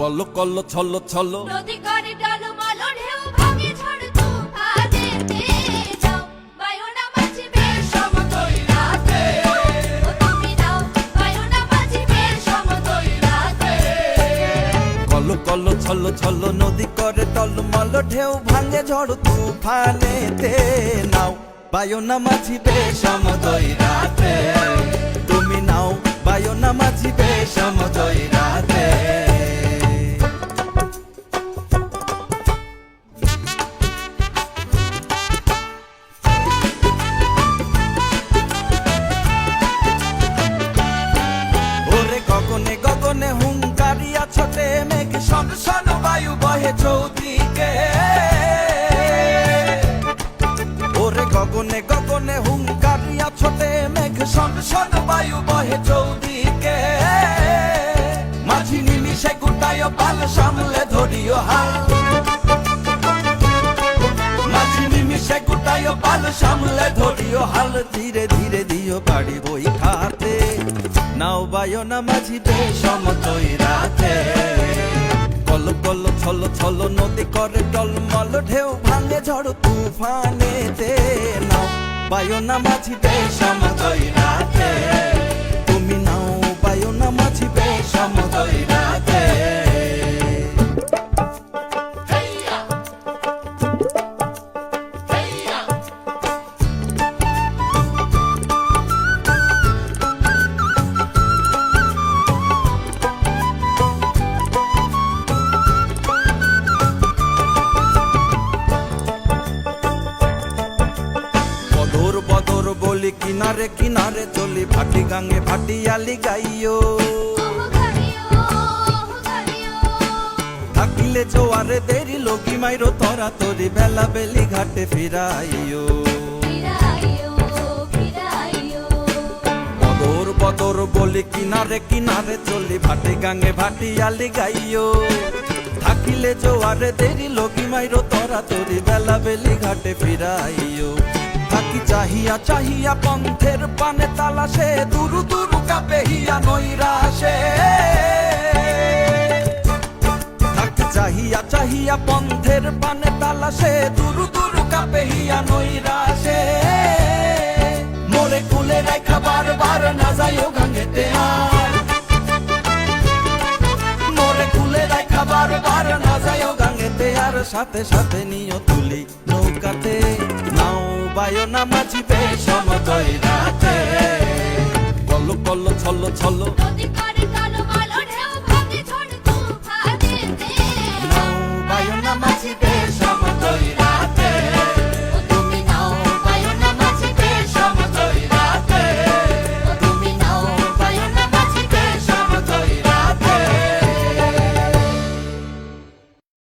call call ছল ছল নদী করে টলমল ঢেউ ভাঙে ঝড় তুফানেতে যাও বায়ুনা মাঝিবে সমতল রাতে ও তুমি নাও বায়ুনা মাঝিবে সমতল রাতে কল কল ছল ছল নদী করে টলমল ঢেউ ভাঙে ঝড় তুফানেতে নাও বায়ুনা মাঝিবে সমতল রাতে তুমি নাও বায়ুনা মাঝিবে সমতল রাতে গগনে গগনে হুঙ্কারিয়া ছোটে মেঘ শন শন বায়ু বহে চৌদিকে ওরে গগনে গগনে হুঙ্কারিয়া ছোটে মেঘ শন শন বায়ু বহে চৌদিকে মাঝি নিমিষে গুটায় পাল সামলে ধরিও হাল মাঝি নিমিষে গুটায় পাল সামলে ধরিও হাল ধীরে ধীরে দিও বাড়ি বই খাতে নাও বায়ুনা মাঝিবে সমতল রাতে কল কল ছল ছল নদী করে টলমল ঢেউ ভাঙে ঝড় তুফানেতে নাও বায়ুনা মাঝিবে সমতল রাতে তুমি নাও বায়ুনা মাঝিবে সমতল রাতে বদর বলি কিনারে কিনারে চলি ভাটি গাঙে ভাটিয়ালি গাইও থাকিলে জোয়ারে দেরি লগি মাইরো তরা তরি বেলা বেলি ঘাটে ফিরাইও বদর বদর বলি কিনারে কিনারে চলি ভাটি গাঙে ভাটিয়ালি গাইও থাকিলে জোয়ারে দেরি লগি মাইরো তরা তরি বেলা বেলি ঘাটে ফিরাইও থাকি চাহিয়া চাহিয়া পন্থের পানে তালাশে দুরু দুরু কাপে হিয়া নৈরাশে থাকি চাহিয়া চাহিয়া পন্থের পানে তালাশে দুরু দুরু কাপে হিয়া নৈরাশে মোরে কুলে রাখা বারবার না যাইও গাঙ্গেতে আর মোরে কুলে রাখা বারবার না যাইও গাঙ্গেতে আর সাথে সাথে নিও তুলি নৌকাতে নাও বায়ুনা মাঝিবে সমতল রাতে কল কল ছল ছল নদী করে টলমল